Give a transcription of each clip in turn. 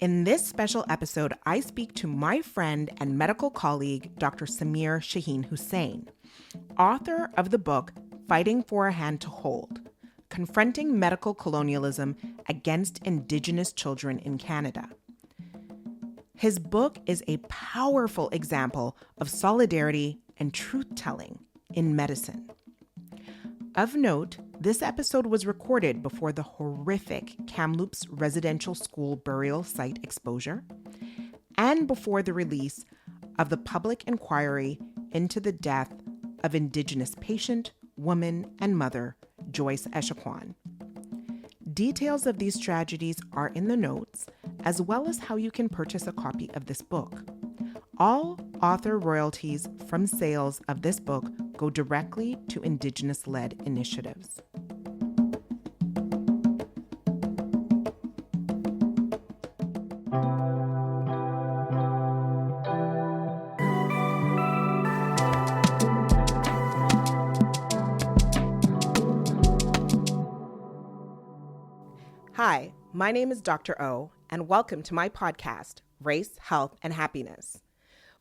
In this special episode, I speak to my friend and medical colleague, Dr. Samir Shaheen-Hussain, author of the book Fighting for a Hand to Hold, Confronting Medical Colonialism Against Indigenous Children in Canada. His book is a powerful example of solidarity and truth-telling in medicine. Of note, this episode was recorded before the horrific Kamloops residential school burial site exposure and before the release of the public inquiry into the death of Indigenous patient, woman, and mother, Joyce Echaquan. Details of these tragedies are in the notes, as well as how you can purchase a copy of this book. All author royalties from sales of this book go directly to Indigenous-led initiatives. Hi, my name is Dr.O, and welcome to my podcast, Race, Health, and Happiness.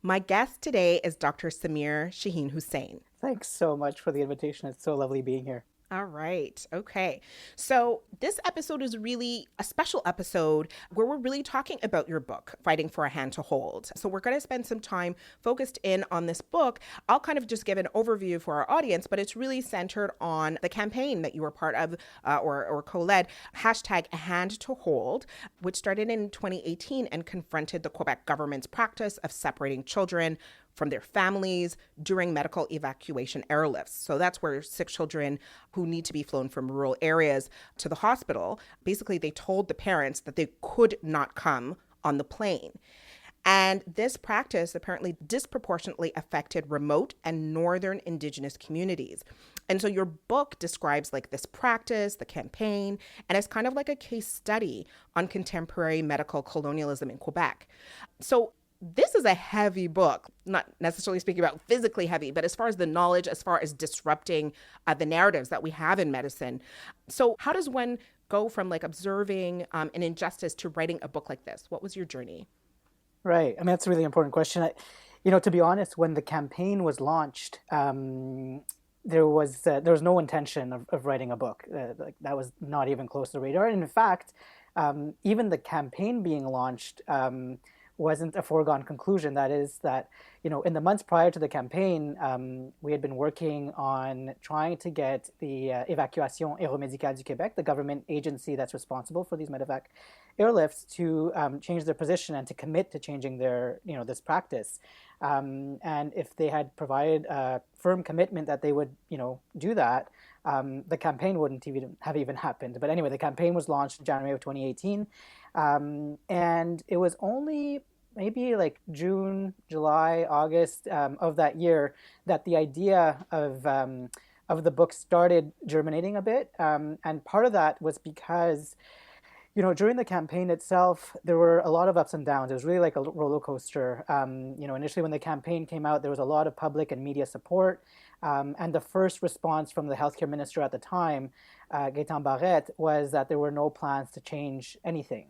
My guest today is Dr. Samir Shaheen-Hussain. Thanks so much for the invitation. It's so lovely being here. All right. Okay. So this episode is really a special episode where we're really talking about your book, Fighting for a Hand to Hold. So we're going to spend some time focused in on this book. I'll kind of just give an overview for our audience, but it's really centered on the campaign that you were part of or co-led, hashtag A Hand to Hold, which started in 2018 and confronted the Quebec government's practice of separating children from their families during medical evacuation airlifts. So that's where sick children who need to be flown from rural areas to the hospital, basically they told the parents that they could not come on the plane. And this practice apparently disproportionately affected remote and northern Indigenous communities. And so your book describes like this practice, the campaign, and it's kind of like a case study on contemporary medical colonialism in Quebec. So this is a heavy book, not necessarily speaking about physically heavy, but as far as the knowledge, as far as disrupting the narratives that we have in medicine. So how does one go from like observing an injustice to writing a book like this? What was your journey? Right. I mean, that's a really important question. To be honest, when the campaign was launched, there was no intention of writing a book. That was not even close to the radar. And in fact, even the campaign being launched wasn't a foregone conclusion. That is that, in the months prior to the campaign, we had been working on trying to get the Évacuation Aéromédicale du Québec, the government agency that's responsible for these medevac airlifts, to change their position and to commit to changing their, this practice. And if they had provided a firm commitment that they would, do that, the campaign wouldn't have even happened. But anyway, the campaign was launched in January of 2018. And it was only maybe like June, July, August of that year that the idea of the book started germinating a bit. And part of that was because, during the campaign itself, there were a lot of ups and downs. It was really like a roller coaster. Initially when the campaign came out, there was a lot of public and media support. And the first response from the healthcare minister at the time, Gaétan Barrette, was that there were no plans to change anything.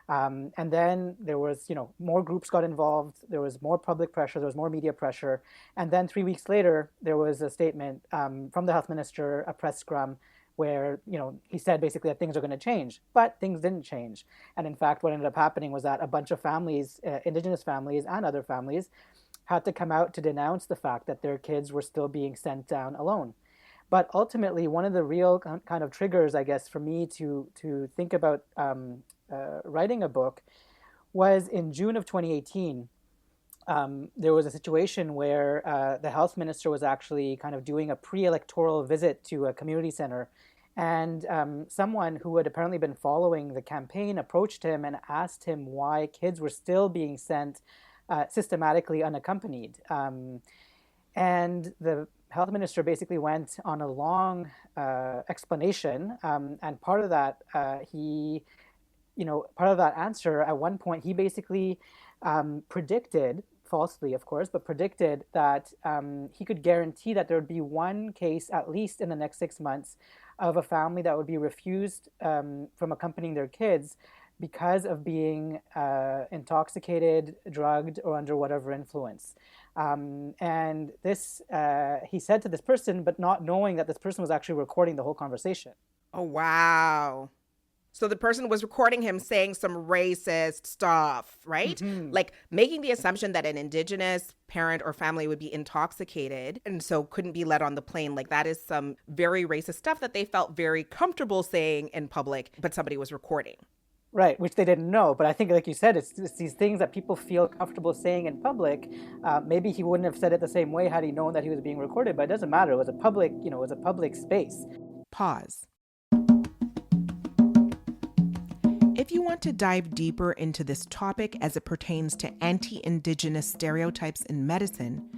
And then there was, more groups got involved. There was more public pressure. There was more media pressure. And then 3 weeks later, there was a statement from the health minister, a press scrum, where, he said basically that things are going to change. But things didn't change. And in fact, what ended up happening was that a bunch of families, Indigenous families and other families, had to come out to denounce the fact that their kids were still being sent down alone. But ultimately, one of the real kind of triggers, I guess, for me to think about writing a book was in June of 2018. There was a situation where the health minister was actually kind of doing a pre-electoral visit to a community center. And someone who had apparently been following the campaign approached him and asked him why kids were still being sent systematically unaccompanied. And the health minister basically went on a long explanation. And part of that, part of that answer, at one point, he basically predicted, falsely of course, but predicted that he could guarantee that there would be one case, at least in the next 6 months, of a family that would be refused from accompanying their kids because of being intoxicated, drugged, or under whatever influence. And this, he said to this person, but not knowing that this person was actually recording the whole conversation. Oh, wow. So the person was recording him saying some racist stuff, right? Mm-hmm. Like making the assumption that an Indigenous parent or family would be intoxicated and so couldn't be let on the plane. Like that is some very racist stuff that they felt very comfortable saying in public, but somebody was recording. Right, which they didn't know. But I think, like you said, it's these things that people feel comfortable saying in public. Maybe he wouldn't have said it the same way had he known that he was being recorded, but it doesn't matter. It was a public, it was a public space. Pause. If you want to dive deeper into this topic as it pertains to anti-Indigenous stereotypes in medicine,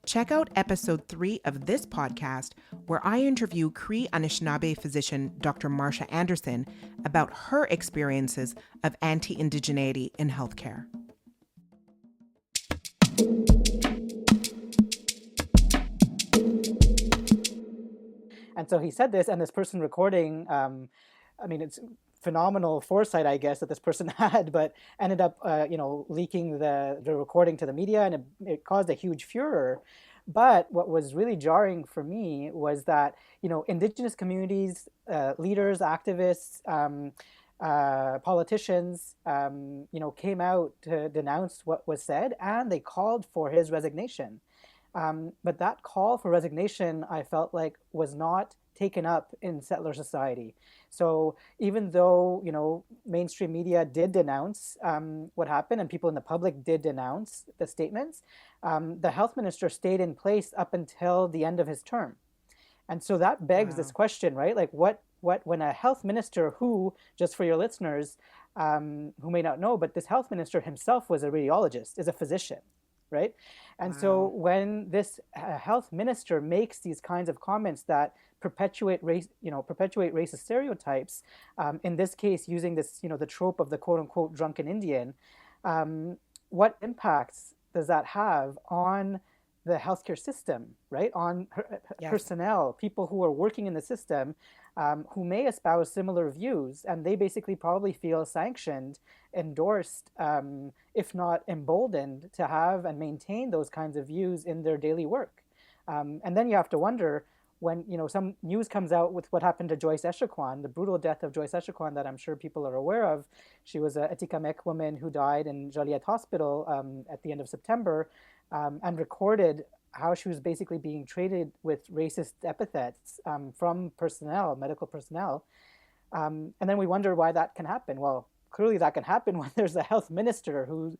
check out episode 3 of this podcast, where I interview Cree Anishinaabe physician Dr. Marsha Anderson about her experiences of anti-indigeneity in healthcare. And so he said this, and this person recording, it's phenomenal foresight, I guess, that this person had, but ended up, leaking the recording to the media, and it caused a huge furor. But what was really jarring for me was that, Indigenous communities, leaders, activists, politicians, came out to denounce what was said, and they called for his resignation. But that call for resignation, I felt like, was not taken up in settler society. So even though, mainstream media did denounce what happened, and people in the public did denounce the statements, the health minister stayed in place up until the end of his term. And so that begs this question, right? Like when a health minister who, just for your listeners who may not know, but this health minister himself was a radiologist, is a physician, right? And so when this health minister makes these kinds of comments that perpetuate racist stereotypes, in this case using this, the trope of the quote unquote drunken Indian, what impacts does that have on the healthcare system, right? On personnel, people who are working in the system, who may espouse similar views, and they basically probably feel sanctioned, endorsed, if not emboldened, to have and maintain those kinds of views in their daily work. And then you have to wonder, when some news comes out with what happened to Joyce Echaquan, the brutal death of Joyce Echaquan that I'm sure people are aware of. She was a Atikamekw woman who died in Joliet Hospital at the end of September, and recorded how she was basically being treated with racist epithets from medical personnel. And then we wonder why that can happen. Well, clearly that can happen when there's a health minister who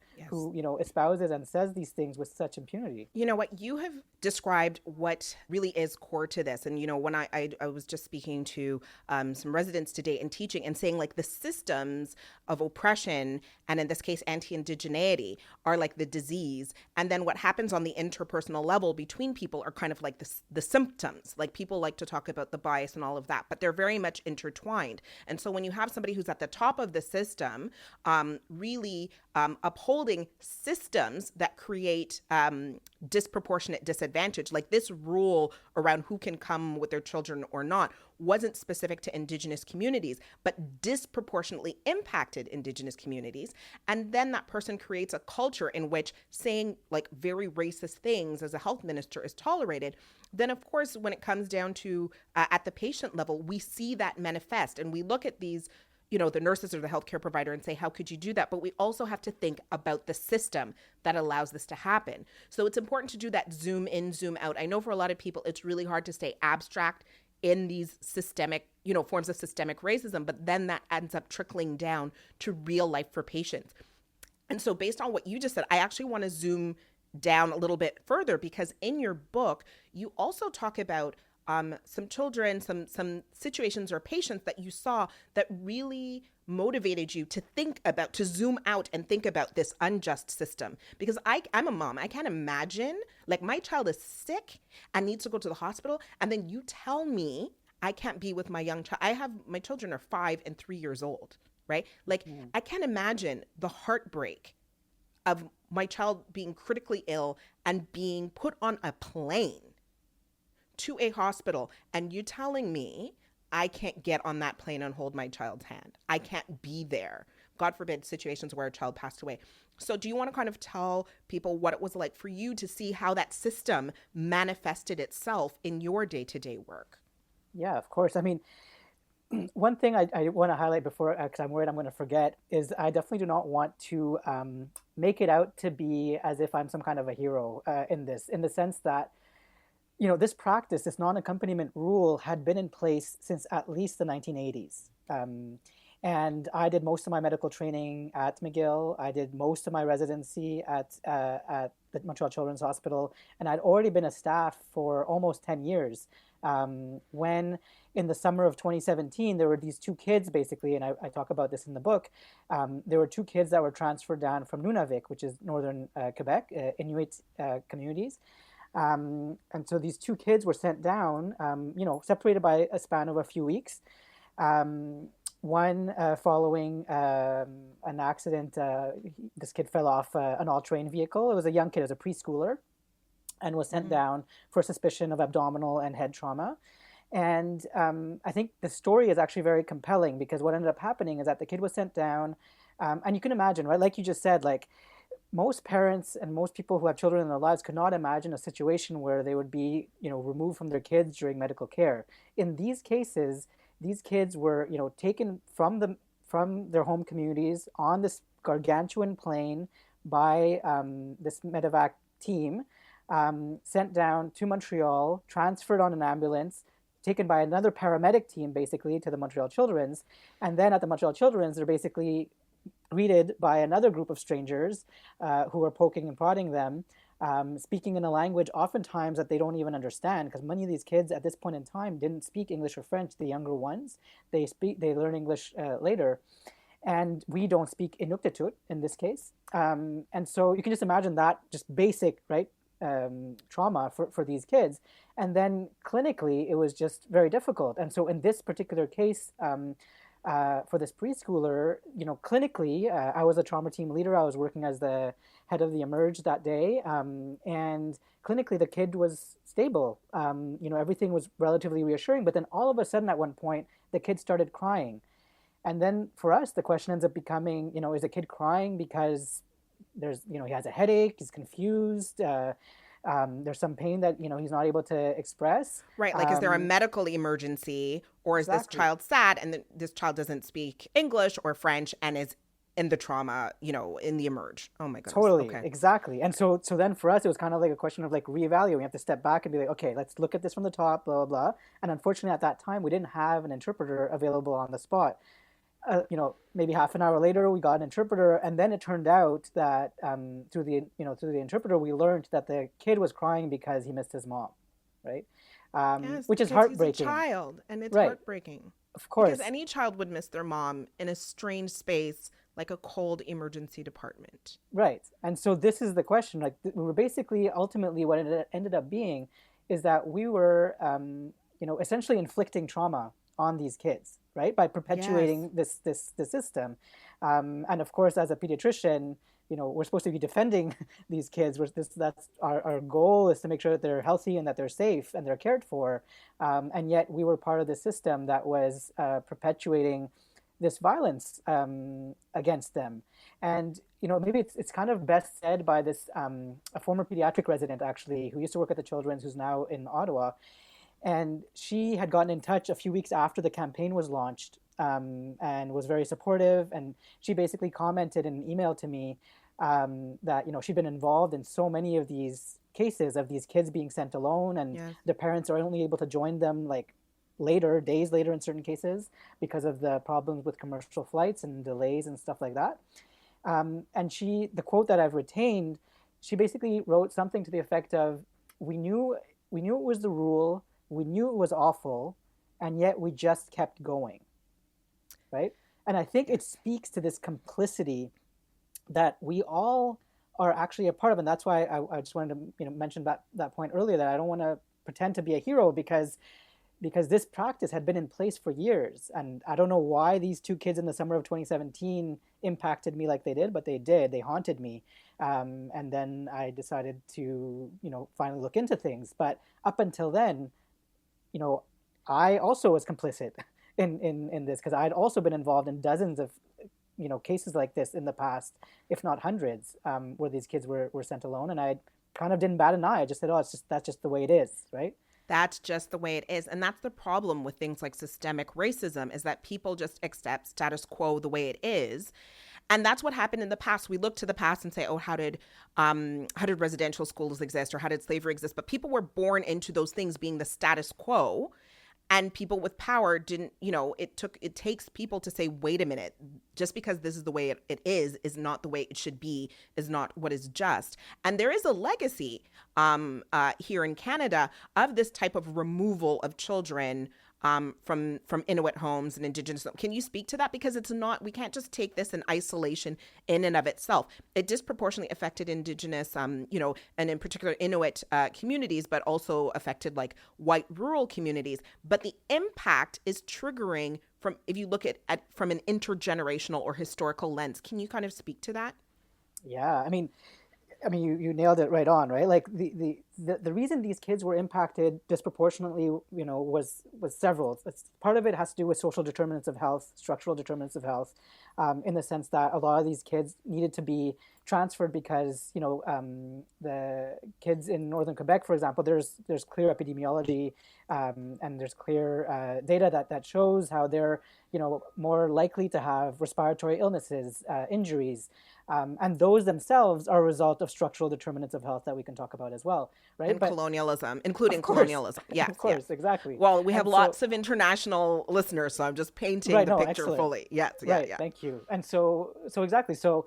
espouses and says these things with such impunity. You know what, you have described what really is core to this. And, when I was just speaking to some residents today and teaching and saying like the systems of oppression, and in this case, anti-indigeneity, are like the disease. And then what happens on the interpersonal level between people are kind of like the symptoms. Like people like to talk about the bias and all of that, but they're very much intertwined. And so when you have somebody who's at the top of the system, really upholding systems that create disproportionate disadvantage, like this rule around who can come with their children or not wasn't specific to Indigenous communities, but disproportionately impacted Indigenous communities. And then that person creates a culture in which saying like very racist things as a health minister is tolerated. Then of course, when it comes down to at the patient level, we see that manifest, and we look at these the nurses or the healthcare provider and say, how could you do that? But we also have to think about the system that allows this to happen. So it's important to do that zoom in, zoom out. I know for a lot of people, it's really hard to stay abstract in these systemic, forms of systemic racism, but then that ends up trickling down to real life for patients. And so based on what you just said, I actually want to zoom down a little bit further, because in your book, you also talk about some children, some situations or patients that you saw that really motivated you to zoom out and think about this unjust system. Because I'm a mom. I can't imagine, like, my child is sick and needs to go to the hospital, and then you tell me I can't be with my young child. My children are 5 and 3 years old, right? Like, I can't imagine the heartbreak of my child being critically ill and being put on a plane to a hospital, and you telling me I can't get on that plane and hold my child's hand. I can't be there. God forbid, situations where a child passed away. So do you want to kind of tell people what it was like for you to see how that system manifested itself in your day-to-day work? Yeah, of course. I mean, one thing I want to highlight before, because I'm worried I'm going to forget, is I definitely do not want to make it out to be as if I'm some kind of a hero in this, in the sense that, this practice, this non-accompaniment rule had been in place since at least the 1980s. And I did most of my medical training at McGill. I did most of my residency at the Montreal Children's Hospital, and I'd already been a staff for almost 10 years. When in the summer of 2017, there were these two kids, basically, and I talk about this in the book. There were two kids that were transferred down from Nunavik, which is northern Quebec, Inuit communities. And so these two kids were sent down, separated by a span of a few weeks. One following an accident, this kid fell off an all-terrain vehicle. It was a young kid, it was a preschooler, and was sent down for suspicion of abdominal and head trauma. And I think the story is actually very compelling, because what ended up happening is that the kid was sent down, and you can imagine, right? Like you just said, like most parents and most people who have children in their lives could not imagine a situation where they would be, removed from their kids during medical care. In these cases, these kids were, taken from their home communities on this gargantuan plane by this medevac team, sent down to Montreal, transferred on an ambulance, taken by another paramedic team, basically, to the Montreal Children's. And then at the Montreal Children's, they're basically greeted by another group of strangers who are poking and prodding them, speaking in a language oftentimes that they don't even understand, because many of these kids at this point in time didn't speak English or French. The younger ones, they learn English later, and we don't speak Inuktitut in this case. And so you can just imagine that just basic, right, trauma for these kids. And then clinically, it was just very difficult. And so in this particular case, for this preschooler, clinically, I was a trauma team leader. I was working as the head of the Emerge that day, and clinically, the kid was stable. Everything was relatively reassuring. But then all of a sudden, at one point, the kid started crying, and then for us, the question ends up becoming, is the kid crying because he has a headache, he's confused, there's some pain that he's not able to express. Right, like is there a medical emergency, or is this child sad and this child doesn't speak English or French and is in the trauma, in the Emerge? Oh my goodness. Totally, okay. Exactly. And so then for us, it was kind of like a question of like reevaluating. We have to step back and be like, okay, let's look at this from the top, blah, blah, blah. And unfortunately, at that time, we didn't have an interpreter available on the spot. Maybe half an hour later, we got an interpreter, and then it turned out that through the interpreter, we learned that the kid was crying because he missed his mom, right? Yes, which is heartbreaking. He's a child, and it's right. heartbreaking. Of course, because any child would miss their mom in a strange space like a cold emergency department. Right, and so this is the question. Like, we were basically ultimately what it ended up being is that we were, essentially inflicting trauma on these kids, right, by perpetuating this system. And of course, as a pediatrician, we're supposed to be defending these kids. That's our goal, is to make sure that they're healthy and that they're safe and they're cared for. And yet we were part of the system that was perpetuating this violence against them. And maybe it's kind of best said by this a former pediatric resident, actually, who used to work at the Children's, who's now in Ottawa. And she had gotten in touch a few weeks after the campaign was launched, and was very supportive. And she basically commented in an email to me that she'd been involved in so many of these cases of these kids being sent alone, and the parents are only able to join them like days later in certain cases, because of the problems with commercial flights and delays and stuff like that. And the quote that I've retained, she basically wrote something to the effect of, we knew it was the rule, we knew it was awful, and yet we just kept going, right? And I think it speaks to this complicity that we all are actually a part of. And that's why I just wanted to mention that point earlier, that I don't want to pretend to be a hero, because this practice had been in place for years. And I don't know why these two kids in the summer of 2017 impacted me like they did, but they did. They haunted me. And then I decided to, finally look into things. But up until then, I also was complicit in this, because I'd also been involved in dozens of cases like this in the past, if not hundreds, where these kids were sent alone. And I kind of didn't bat an eye. I just said, oh, that's just the way it is, right? That's just the way it is. And that's the problem with things like systemic racism, is that people just accept status quo the way it is. And that's what happened in the past. We look to the past and say, oh, how did residential schools exist, or how did slavery exist? But people were born into those things being the status quo. And people with power didn't, it takes people to say, wait a minute, just because this is the way it is not the way it should be, is not what is just. And there is a legacy here in Canada of this type of removal of children from Inuit homes and Indigenous homes. Can you speak to that? Because we can't just take this in isolation in and of itself. It disproportionately affected Indigenous, and in particular Inuit communities, but also affected like white rural communities. But the impact is triggering if you look at from an intergenerational or historical lens. Can you kind of speak to that? Yeah, I mean, you nailed it right on, right? Like the reason these kids were impacted disproportionately, was several. Part of it has to do with social determinants of health, structural determinants of health, in the sense that a lot of these kids needed to be transferred because, the kids in northern Quebec, for example, there's clear epidemiology, and there's clear data that shows how they're, more likely to have respiratory illnesses, injuries. And those themselves are a result of structural determinants of health that we can talk about as well, right? And colonialism, including colonialism. Yes, of course, exactly. Well, we have lots of international listeners, so I'm just painting the picture excellent. Fully. Yes, right. Yeah. Thank you. And so exactly. So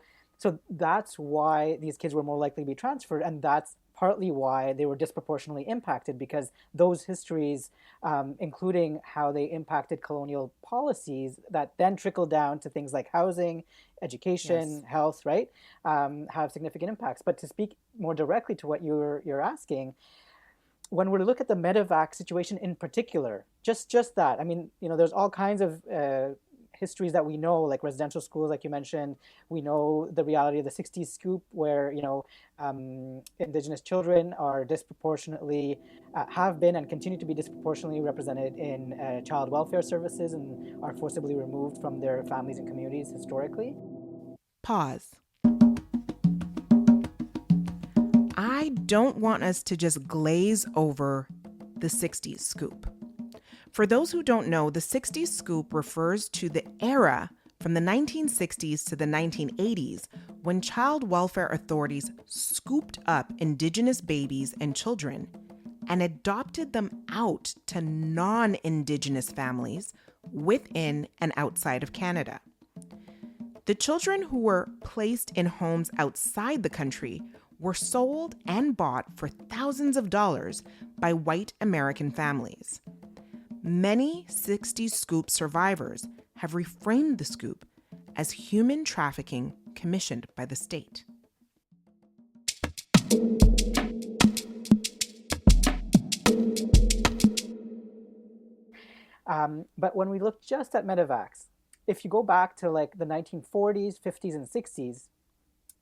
that's why these kids were more likely to be transferred, and that's partly why they were disproportionately impacted, because those histories, including how they impacted colonial policies that then trickle down to things like housing, education, health, right, have significant impacts. But to speak more directly to what you're asking, when we look at the medevac situation in particular, just that, I mean, there's all kinds of histories that we know, like residential schools, like you mentioned. We know the reality of the 60s scoop, where, Indigenous children are disproportionately, have been and continue to be disproportionately represented in child welfare services and are forcibly removed from their families and communities historically. Pause. I don't want us to just glaze over the 60s scoop. For those who don't know, the 60s scoop refers to the era from the 1960s to the 1980s when child welfare authorities scooped up Indigenous babies and children and adopted them out to non-Indigenous families within and outside of Canada. The children who were placed in homes outside the country were sold and bought for thousands of dollars by white American families. Many 60s scoop survivors have reframed the scoop as human trafficking commissioned by the state. But when we look just at medevacs, if you go back to like the 1940s, 50s, and 60s,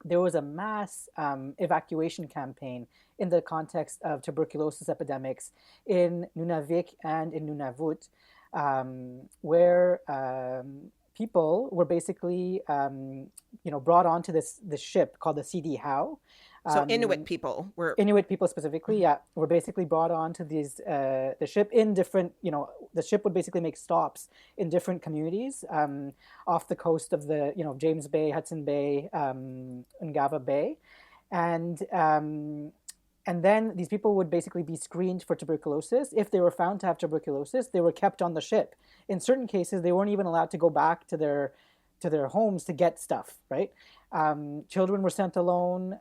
there was a mass evacuation campaign in the context of tuberculosis epidemics in Nunavik and in Nunavut, where people were basically, brought onto this ship called the CD Howe. So Inuit people specifically, were basically brought onto the ship in different, the ship would basically make stops in different communities off the coast of the, James Bay, Hudson Bay, Ungava Bay. And then these people would basically be screened for tuberculosis. If they were found to have tuberculosis, they were kept on the ship. In certain cases, they weren't even allowed to go back to their homes to get stuff, right? Children were sent alone.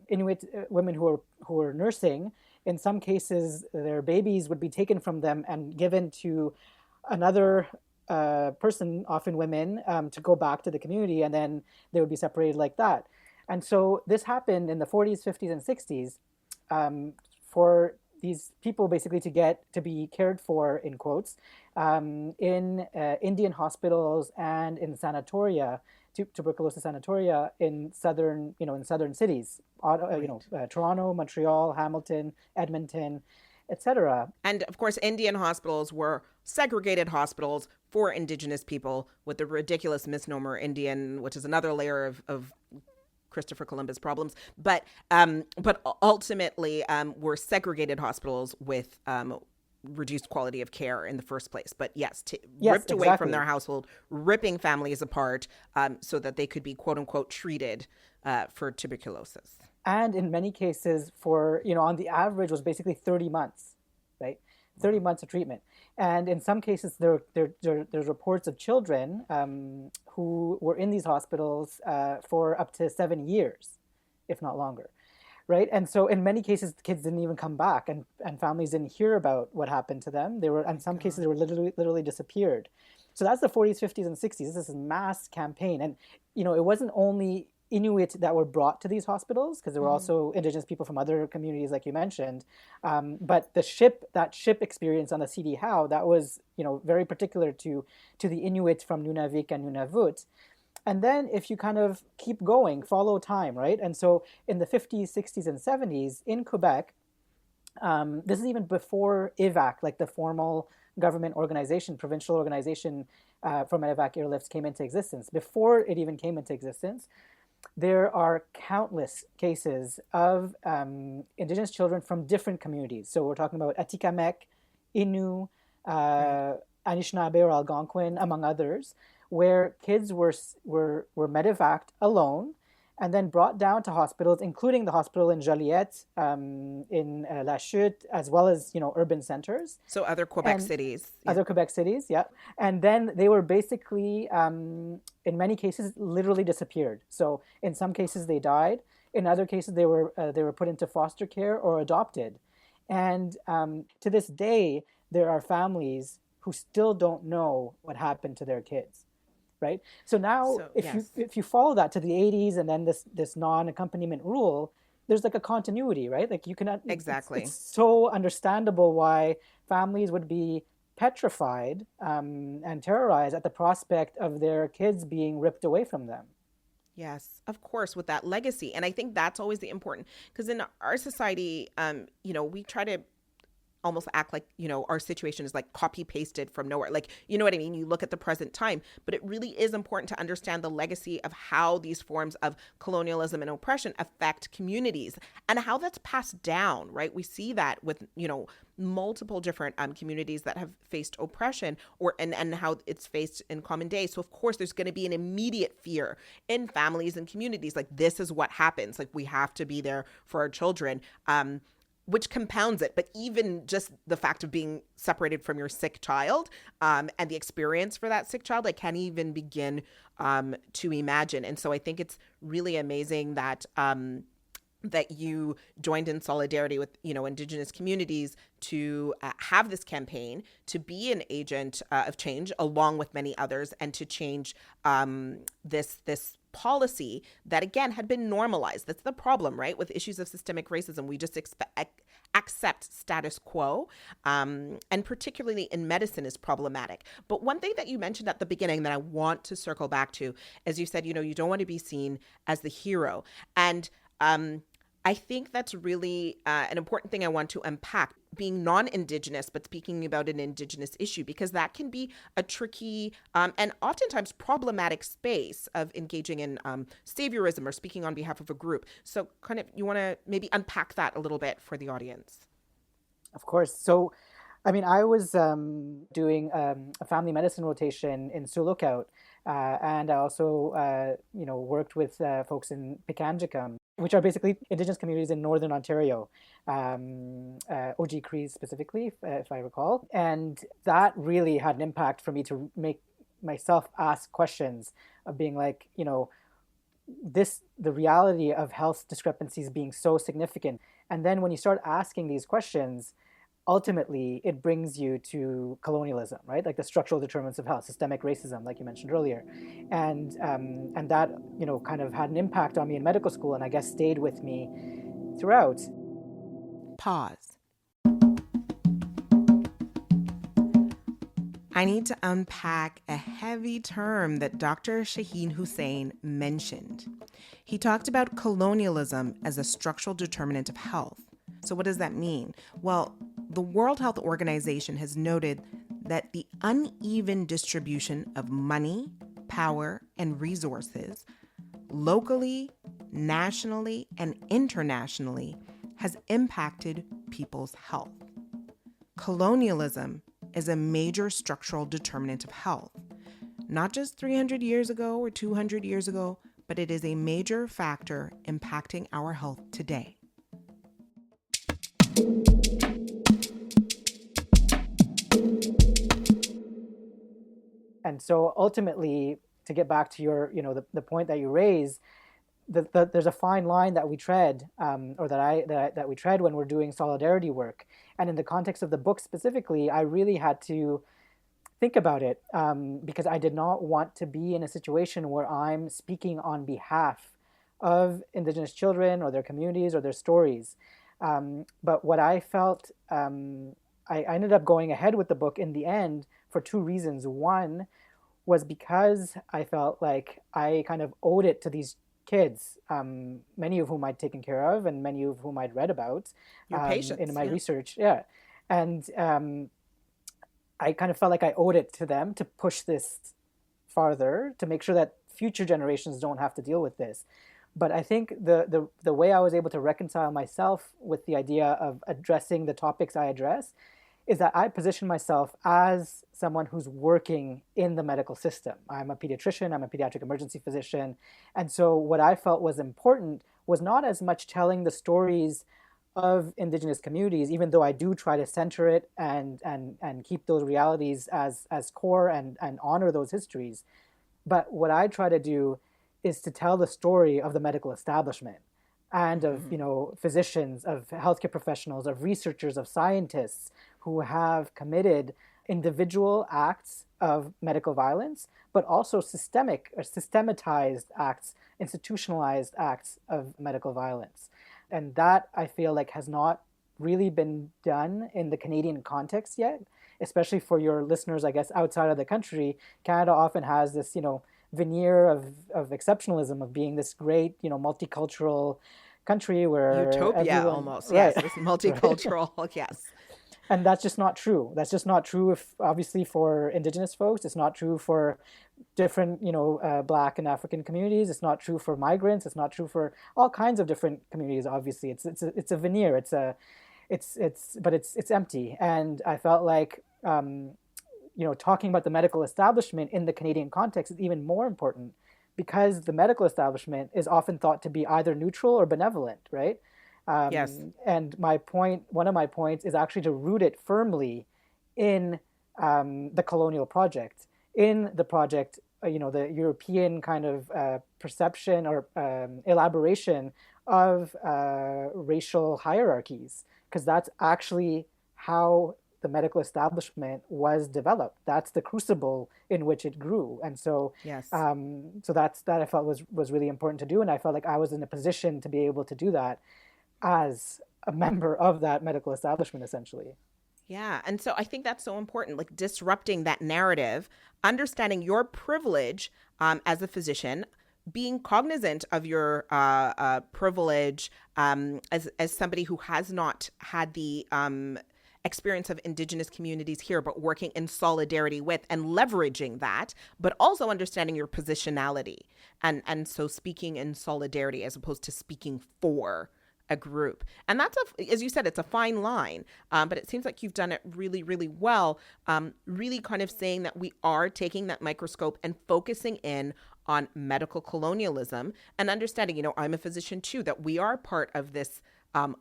Inuit women who were nursing, in some cases, their babies would be taken from them and given to another person, often women, to go back to the community, and then they would be separated like that. And so this happened in the 40s, 50s, and 60s for these people basically to be cared for, in quotes, in Indian hospitals and in sanatoria, tuberculosis sanatoria in southern cities, Toronto, Montreal, Hamilton, Edmonton, etc. And of course, Indian hospitals were segregated hospitals for Indigenous people with the ridiculous misnomer Indian, which is another layer of Christopher Columbus problems, but ultimately were segregated hospitals with reduced quality of care in the first place. But yes, ripped away from their household, ripping families apart so that they could be quote unquote treated for tuberculosis. And in many cases, for on the average was basically 30 months, right? 30 months of treatment. And in some cases, there's reports of children who were in these hospitals for up to 7 years, if not longer, right? And so in many cases, the kids didn't even come back, and families didn't hear about what happened to them. They were, in some cases, they were literally disappeared. So that's the 40s, 50s, and 60s. This is a mass campaign. And, it wasn't only Inuit that were brought to these hospitals, because there were also Indigenous people from other communities, like you mentioned. But that ship experience on the CD Howe, that was, very particular to the Inuit from Nunavik and Nunavut. And then if you kind of keep going, follow time, right? And so in the 50s, 60s, and 70s in Quebec, this is even before IVAC, like the formal government organization, provincial organization for medevac airlifts came into existence. Before it even came into existence, there are countless cases of Indigenous children from different communities. So we're talking about Atikamekw, Innu, Anishinaabe or Algonquin, among others, where kids were medevaced alone and then brought down to hospitals, including the hospital in Joliette, in La Chute, as well as, urban centers. So other Quebec cities. Other Quebec cities, yeah. And then they were basically, in many cases, literally disappeared. So in some cases, they died. In other cases, they were put into foster care or adopted. And to this day, there are families who still don't know what happened to their kids. Right. So now, if you follow that to the 80s and then this non-accompaniment rule, there's like a continuity, right? Like you cannot exactly. It's so understandable why families would be petrified and terrorized at the prospect of their kids being ripped away from them. Yes, of course, with that legacy, and I think that's always the important, because in our society, we try to almost act like, our situation is like copy pasted from nowhere. Like, you know what I mean? You look at the present time, but it really is important to understand the legacy of how these forms of colonialism and oppression affect communities and how that's passed down, right? We see that with, multiple different communities that have faced oppression and how it's faced in common day. So of course, there's going to be an immediate fear in families and communities. Like, this is what happens. Like, we have to be there for our children. Which compounds it. But even just the fact of being separated from your sick child and the experience for that sick child, I can't even begin to imagine. And so I think it's really amazing that that you joined in solidarity with, Indigenous communities to have this campaign, to be an agent of change along with many others, and to change this policy that, again, had been normalized. That's the problem, right? With issues of systemic racism, we just accept status quo, and particularly in medicine is problematic. But one thing that you mentioned at the beginning that I want to circle back to, as you said, you don't want to be seen as the hero. And I think that's really an important thing I want to unpack, being non-Indigenous, but speaking about an Indigenous issue, because that can be a tricky and oftentimes problematic space of engaging in saviorism or speaking on behalf of a group. So kind of, you want to maybe unpack that a little bit for the audience? Of course. So, I mean, I was doing a family medicine rotation in Sioux Lookout, and I also, worked with folks in Pikangikum, which are basically Indigenous communities in Northern Ontario, OG Crees specifically, if I recall. And that really had an impact for me to make myself ask questions of being like, the reality of health discrepancies being so significant. And then when you start asking these questions, ultimately it brings you to colonialism, right? Like the structural determinants of health, systemic racism, like you mentioned earlier. And that, kind of had an impact on me in medical school, and I guess stayed with me throughout. Pause. I need to unpack a heavy term that Dr. Shaheen-Hussain mentioned. He talked about colonialism as a structural determinant of health. So what does that mean? Well, the World Health Organization has noted that the uneven distribution of money, power, and resources locally, nationally, and internationally has impacted people's health. Colonialism is a major structural determinant of health, not just 300 years ago or 200 years ago, but it is a major factor impacting our health today. And so ultimately, to get back to your, the point that you raise, there's a fine line that we tread, or that we tread when we're doing solidarity work. And in the context of the book specifically, I really had to think about it, because I did not want to be in a situation where I'm speaking on behalf of Indigenous children or their communities or their stories. But what I felt, I ended up going ahead with the book in the end for two reasons. One was because I felt like I kind of owed it to these kids, many of whom I'd taken care of and many of whom I'd read about in my research. Yeah. And I kind of felt like I owed it to them to push this farther, to make sure that future generations don't have to deal with this. But I think the way I was able to reconcile myself with the idea of addressing the topics I address is that I position myself as someone who's working in the medical system. I'm a pediatrician, I'm a pediatric emergency physician. And so what I felt was important was not as much telling the stories of Indigenous communities, even though I do try to center it and keep those realities as core and honor those histories. But what I try to do is to tell the story of the medical establishment and of physicians, of healthcare professionals, of researchers, of scientists who have committed individual acts of medical violence, but also systemic or systematized acts, institutionalized acts of medical violence. And that, I feel like, has not really been done in the Canadian context yet, especially for your listeners, I guess, outside of the country. Canada often has this, veneer of exceptionalism, of being this great, multicultural country where utopia almost, right. Yes, it's multicultural, yes. And that's just not true. That's just not true if obviously for Indigenous folks. It's not true for different, Black and African communities. It's not true for migrants. It's not true for all kinds of different communities. Obviously, it's a veneer. But it's empty. And I felt like, talking about the medical establishment in the Canadian context is even more important, because the medical establishment is often thought to be either neutral or benevolent, right? Yes. And one of my points is actually to root it firmly in the colonial project, in the project, the European kind of perception or elaboration of racial hierarchies, because that's actually how the medical establishment was developed. That's the crucible in which it grew. And so, yes. So that I felt was really important to do. And I felt like I was in a position to be able to do that as a member of that medical establishment, essentially. Yeah. And so I think that's so important, like disrupting that narrative, understanding your privilege as a physician, being cognizant of your privilege as somebody who has not had the experience of Indigenous communities here, but working in solidarity with and leveraging that, but also understanding your positionality. And so speaking in solidarity as opposed to speaking for a group. And that's, as you said, it's a fine line, but it seems like you've done it really, really well, really kind of saying that we are taking that microscope and focusing in on medical colonialism and understanding, I'm a physician too, that we are part of this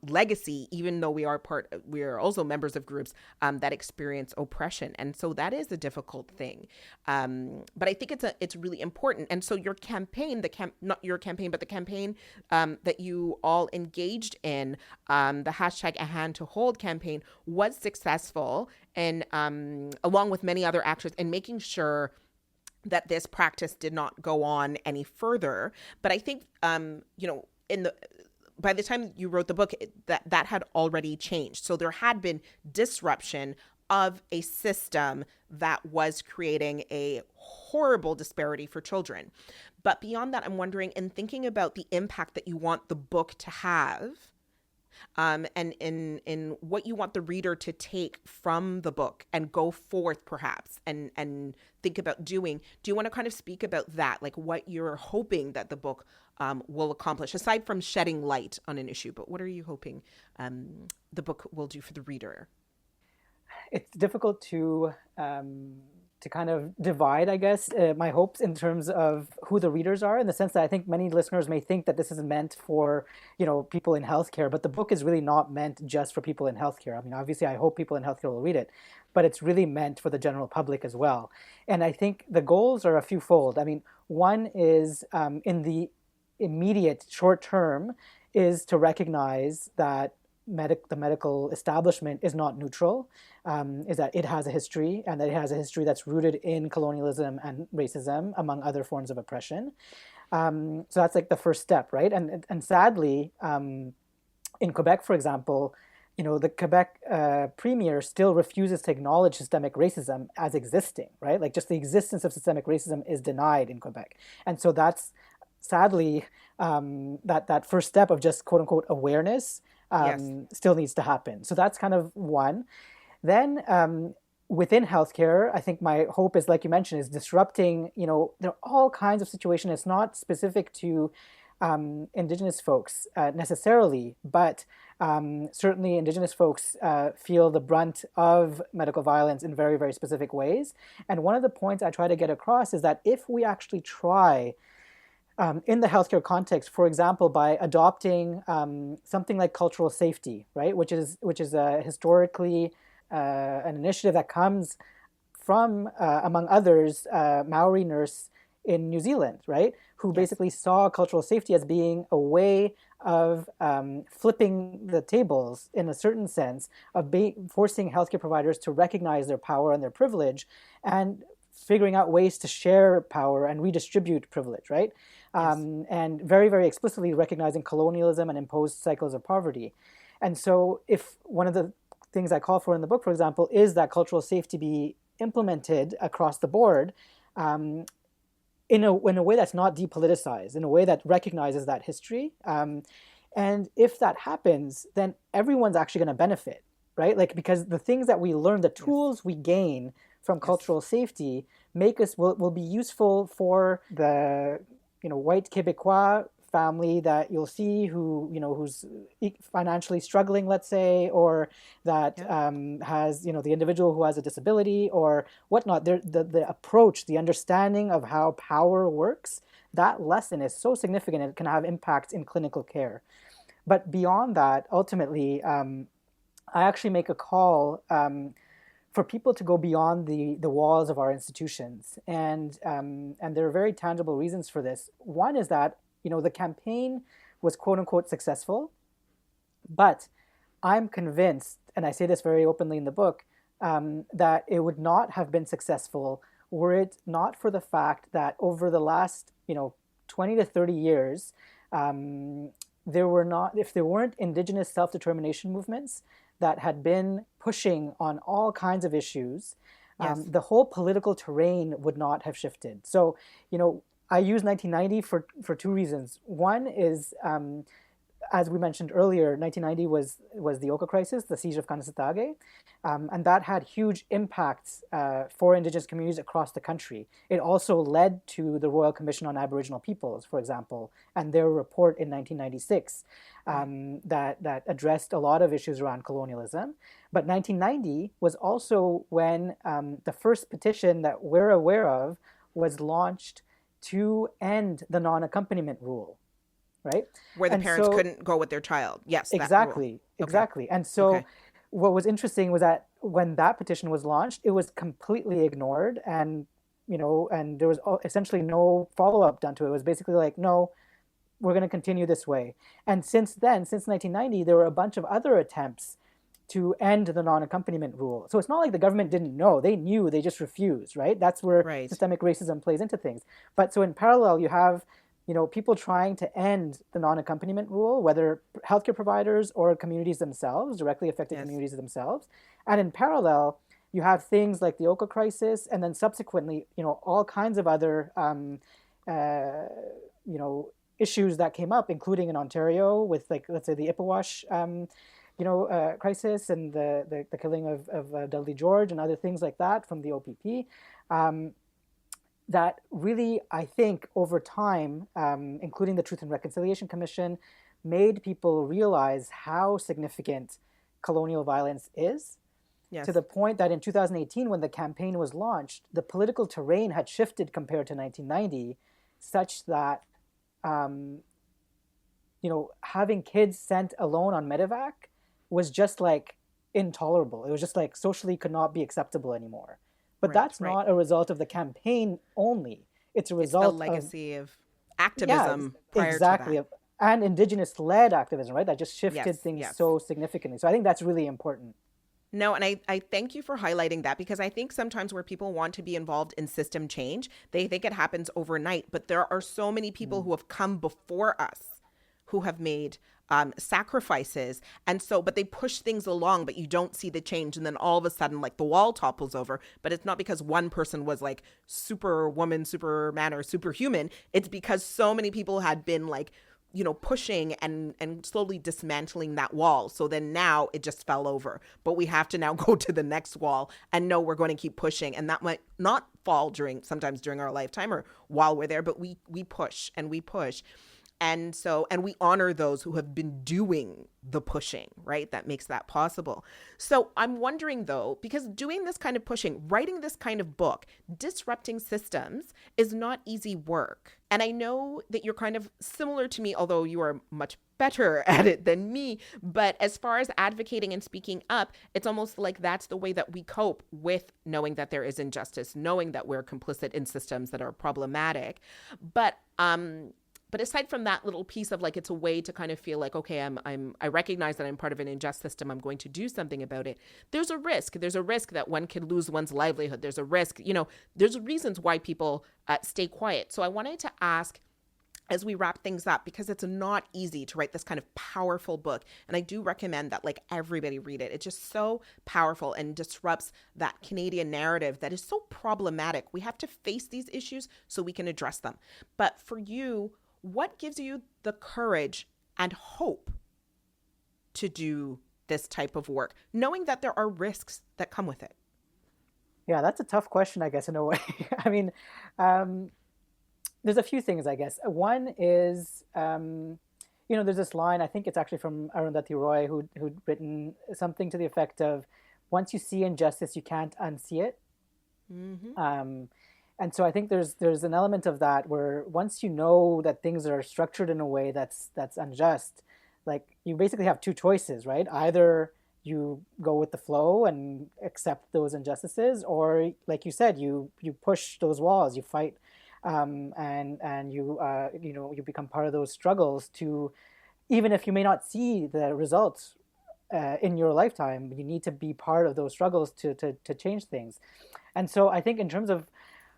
legacy, even though we are also members of groups that experience oppression. And so that is a difficult thing. But I think it's really important. And so your campaign, not your campaign, but the campaign that you all engaged in, the hashtag A Hand to Hold campaign, was successful, and along with many other actors, in making sure that this practice did not go on any further. But I think, by the time you wrote the book, that had already changed. So there had been disruption of a system that was creating a horrible disparity for children. But beyond that, I'm wondering, in thinking about the impact that you want the book to have, and in what you want the reader to take from the book and go forth perhaps and think about doing. Do you want to kind of speak about that, like what you're hoping that the book will accomplish, aside from shedding light on an issue? But what are you hoping the book will do for the reader? It's difficult to kind of divide, I guess, my hopes in terms of who the readers are, in the sense that I think many listeners may think that this is meant for, people in healthcare, but the book is really not meant just for people in healthcare. I mean, obviously, I hope people in healthcare will read it, but it's really meant for the general public as well. And I think the goals are a few fold. I mean, one is in the immediate short term is to recognize that the medical establishment is not neutral, is that it has a history, and that it has a history that's rooted in colonialism and racism, among other forms of oppression. So that's like the first step, right? And sadly, in Quebec, for example, the Quebec premier still refuses to acknowledge systemic racism as existing, right? Like just the existence of systemic racism is denied in Quebec. And so that's sadly that first step of just quote unquote awareness Yes. still needs to happen. So that's kind of one. Then within healthcare, I think my hope is, like you mentioned, is disrupting, there are all kinds of situations. It's not specific to Indigenous folks necessarily, but certainly Indigenous folks feel the brunt of medical violence in very, very specific ways. And one of the points I try to get across is that if we actually try in the healthcare context, for example, by adopting something like cultural safety, right, which is historically an initiative that comes from, among others, Maori nurse in New Zealand, right, who Yes. basically saw cultural safety as being a way of flipping the tables, in a certain sense, of forcing healthcare providers to recognize their power and their privilege, and figuring out ways to share power and redistribute privilege, right? Yes. And very, very explicitly recognizing colonialism and imposed cycles of poverty. And so if one of the things I call for in the book, for example, is that cultural safety be implemented across the board, in a way that's not depoliticized, in a way that recognizes that history. And if that happens, then everyone's actually going to benefit, right? Like, because the things that we learn, the Yes. tools we gain from Yes. cultural safety will be useful for the white Quebecois family that you'll see who's financially struggling, let's say, or that Yeah. has the individual who has a disability or whatnot. The approach, the understanding of how power works, that lesson is so significant, it can have impacts in clinical care. But beyond that, ultimately, I actually make a call for people to go beyond the walls of our institutions, and there are very tangible reasons for this. One is that the campaign was quote unquote successful, but I'm convinced, and I say this very openly in the book, that it would not have been successful were it not for the fact that over the last 20 to 30 years, if there weren't Indigenous self-determination movements that had been pushing on all kinds of issues, Yes. the whole political terrain would not have shifted. So, I use 1990 for two reasons. One is, as we mentioned earlier, 1990 was the Oka crisis, the siege of Kanasitage, and that had huge impacts for Indigenous communities across the country. It also led to the Royal Commission on Aboriginal Peoples, for example, and their report in 1996 that addressed a lot of issues around colonialism. But 1990 was also when the first petition that we're aware of was launched to end the non-accompaniment rule, right? Where the And parents so couldn't go with their child. Yes, that rule. exactly, Okay. exactly. And so Okay. what was interesting was that when that petition was launched, it was completely ignored, and there was essentially no follow-up done to it. It was basically like, no, we're going to continue this way. And since then, since 1990, there were a bunch of other attempts to end the non-accompaniment rule. So it's not like the government didn't know. They knew, they just refused, right? That's where Right. systemic racism plays into things. But so in parallel, you have people trying to end the non-accompaniment rule, whether healthcare providers or communities themselves, directly affected Yes. communities themselves. And in parallel, you have things like the Oka crisis, and then subsequently, all kinds of other, uh, you know, issues that came up, including in Ontario with, like, let's say the Ipperwash, crisis, and the killing of Dudley George and other things like that from the OPP. That really, I think, over time, including the Truth and Reconciliation Commission, made people realize how significant colonial violence is. Yes. To the point that in 2018, when the campaign was launched, the political terrain had shifted compared to 1990, such that having kids sent alone on medevac was just like intolerable. It was just like socially could not be acceptable anymore. But that's not a result of the campaign only. It's a result of the legacy of activism prior to that. And Indigenous-led activism, right? That just shifted things so significantly. So I think that's really important. No, and I thank you for highlighting that, because I think sometimes where people want to be involved in system change, they think it happens overnight. But there are so many people who have come before us who have made sacrifices. And so, but they push things along, but you don't see the change. And then all of a sudden, like, the wall topples over. But it's not because one person was like superwoman, superman, or superhuman. It's because so many people had been like, pushing and slowly dismantling that wall. So then now it just fell over. But we have to now go to the next wall and know we're going to keep pushing. And that might not fall sometimes during our lifetime or while we're there, but we push and we push. And we honor those who have been doing the pushing, right? That makes that possible. So I'm wondering, though, because doing this kind of pushing, writing this kind of book, disrupting systems is not easy work. And I know that you're kind of similar to me, although you are much better at it than me. But as far as advocating and speaking up, it's almost like that's the way that we cope with knowing that there is injustice, knowing that we're complicit in systems that are problematic. But aside from that little piece of like, it's a way to kind of feel like, okay, I recognize that I'm part of an unjust system. I'm going to do something about it. There's a risk. There's a risk that one could lose one's livelihood. There's a risk, there's reasons why people stay quiet. So I wanted to ask, as we wrap things up, because it's not easy to write this kind of powerful book. And I do recommend that like everybody read it. It's just so powerful and disrupts that Canadian narrative that is so problematic. We have to face these issues so we can address them. But for you, what gives you the courage and hope to do this type of work, knowing that there are risks that come with it? Yeah, that's a tough question, I guess, in a way. I mean, there's a few things, I guess. One is, there's this line, I think it's actually from Arundhati Roy, who'd written something to the effect of, once you see injustice, you can't unsee it. Mm-hmm. And so I think there's an element of that where once you know that things are structured in a way that's unjust, like you basically have two choices, right? Either you go with the flow and accept those injustices, or like you said, you push those walls, you fight, and you become part of those struggles to, even if you may not see the results in your lifetime, you need to be part of those struggles to change things. And so I think in terms of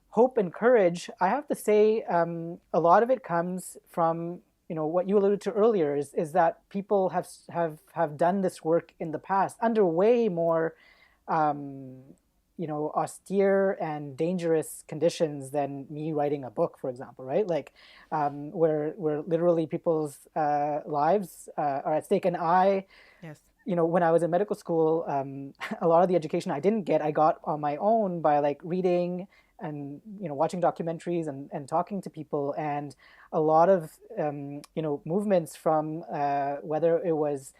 hope and courage, I have to say a lot of it comes from what you alluded to earlier is that people have done this work in the past under way more austere and dangerous conditions than me writing a book, for example, right? Like where literally people's lives are at stake. And yes. When I was in medical school, a lot of the education I didn't get, I got on my own by like reading and watching documentaries and talking to people. And a lot of movements from whether it was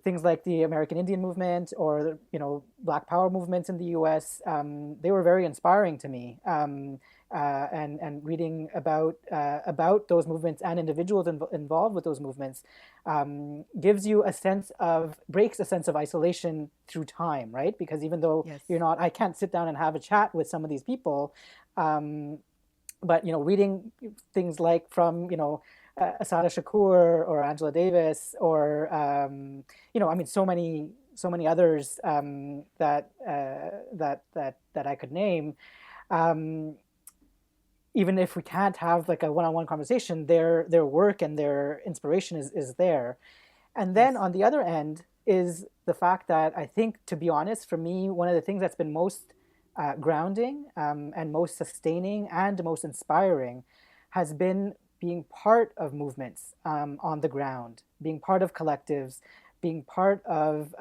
things like the American Indian movement or Black Power movements in the U.S., they were very inspiring to me. And reading about those movements and individuals involved with those movements gives you breaks a sense of isolation through time, right? Because even though I can't sit down and have a chat with some of these people, but reading things like from Asada Shakur or Angela Davis or so many others that I could name. Even if we can't have like a one-on-one conversation, their work and their inspiration is there. And then on the other end is the fact that I think, to be honest, for me, one of the things that's been most grounding and most sustaining and most inspiring has been being part of movements on the ground, being part of collectives, being part of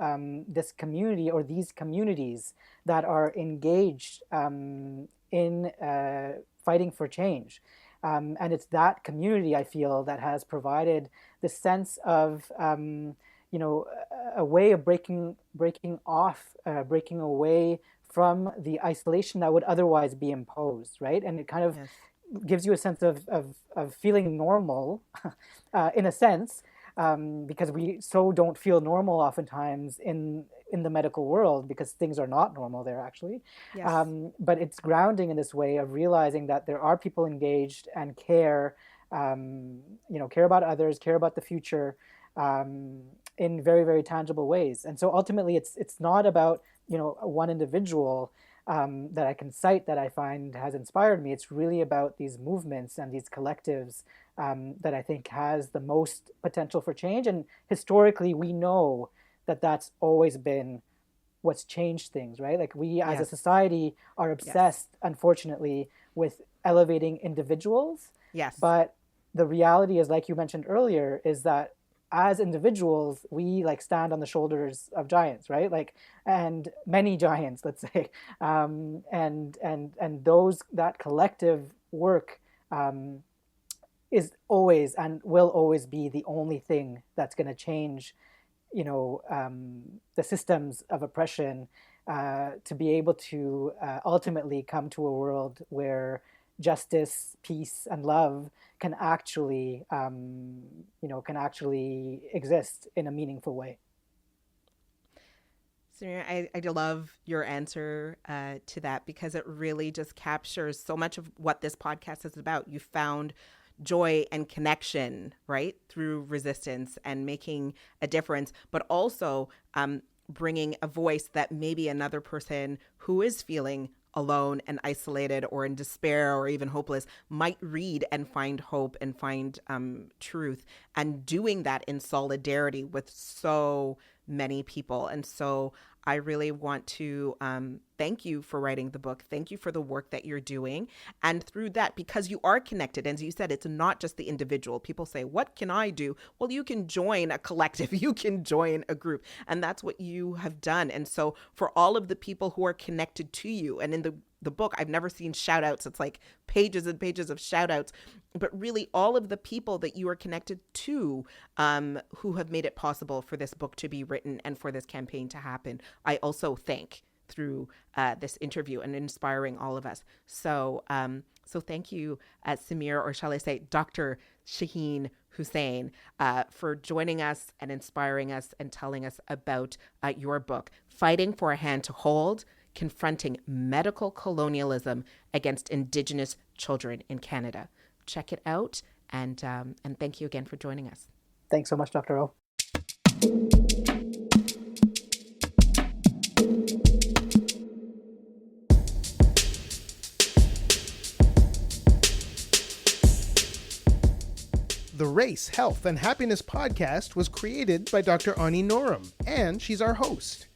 this community or these communities that are engaged in fighting for change. And it's that community, I feel, that has provided the sense of, a way of breaking away from the isolation that would otherwise be imposed, right? And it kind of Yes. gives you a sense of feeling normal, in a sense, because we so don't feel normal oftentimes in the medical world because things are not normal there actually. Yes. But it's grounding in this way of realizing that there are people engaged and care, care about others, care about the future, in very, very tangible ways. And so ultimately, it's not about one individual that I can cite that I find has inspired me. It's really about these movements and these collectives that I think has the most potential for change. And historically, we know that that's always been what's changed things, right? Like we as a Yes. society are Yes. obsessed, unfortunately, with elevating individuals. Yes. But the reality is, like you mentioned earlier, is that as individuals, we like stand on the shoulders of giants, right? Like, and many giants, let's say, and those that collective work is always and will always be the only thing that's going to change, the systems of oppression, to be able to ultimately come to a world where justice, peace, and love can actually, exist in a meaningful way. Samir, I love your answer to that because it really just captures so much of what this podcast is about. You found joy and connection, right, through resistance and making a difference, but also bringing a voice that maybe another person who is feeling alone and isolated or in despair or even hopeless might read and find hope and find truth, and doing that in solidarity with so many people. And so I really want to thank you for writing the book. Thank you for the work that you're doing. And through that, because you are connected, as you said, it's not just the individual. People say, what can I do? Well, you can join a collective, you can join a group. And that's what you have done. And so for all of the people who are connected to you, and in the book, I've never seen shout outs. It's like pages and pages of shout outs, but really all of the people that you are connected to who have made it possible for this book to be written and for this campaign to happen, I also thank through this interview and inspiring all of us. So thank you, Samir, or shall I say, Dr. Shaheen-Hussain, for joining us and inspiring us and telling us about your book, Fighting for a Hand to Hold, Confronting Medical Colonialism Against Indigenous Children in Canada. Check it out, and thank you again for joining us. Thanks so much, Dr.O. The Race, Health, and Happiness podcast was created by Dr.O Norum, and she's our host.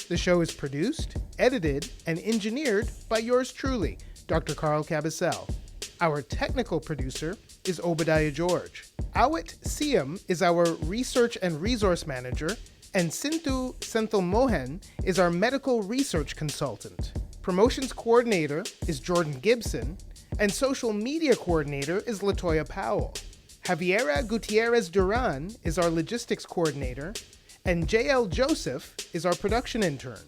The show is produced, edited, and engineered by yours truly, Dr. Carl Cabasel. Our technical producer is Obadiah George. Awit Siam is our research and resource manager, and Sindhu Senthil Mohan is our medical research consultant. Promotions coordinator is Jordan Gibson, and social media coordinator is Latoya Powell. Javiera Gutierrez Duran is our logistics coordinator, and JL Joseph is our production intern.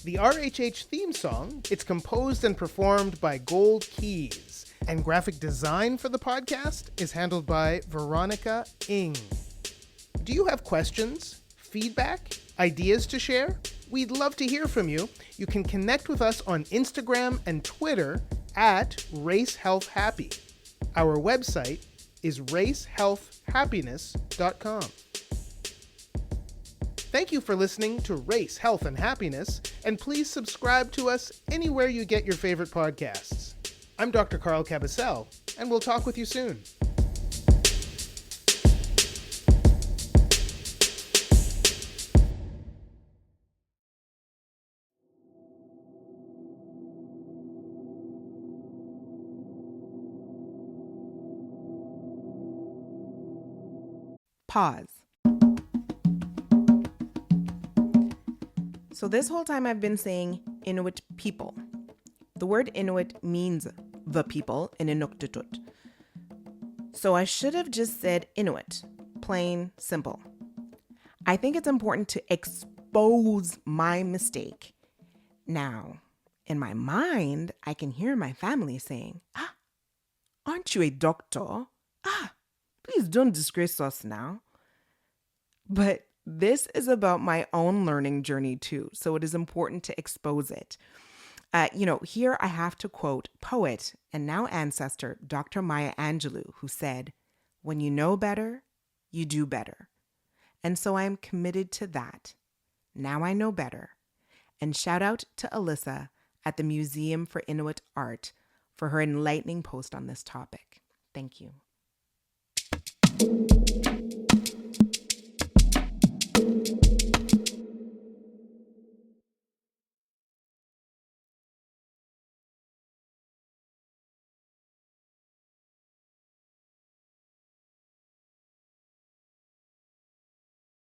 The RHH theme song, it's composed and performed by Gold Keys, and graphic design for the podcast is handled by Veronica Ng. Do you have questions, feedback, ideas to share? We'd love to hear from you. You can connect with us on Instagram and Twitter at RaceHealth&Happy. Our website is RaceHealth&Happiness.com. Thank you for listening to Race, Health, and Happiness, and please subscribe to us anywhere you get your favorite podcasts. I'm Dr. Carl Cabasel, and we'll talk with you soon. Pause. So this whole time I've been saying Inuit people. The word Inuit means the people in Inuktitut. So I should have just said Inuit, plain, simple. I think it's important to expose my mistake. Now, in my mind, I can hear my family saying, aren't you a doctor? Please don't disgrace us now. But this is about my own learning journey too, so it is important to expose it. Here I have to quote poet and now ancestor Dr. Maya Angelou, who said, "When you know better, you do better." And so I am committed to that. Now I know better. And shout out to Alyssa at the Museum for Inuit Art for her enlightening post on this topic. Thank you.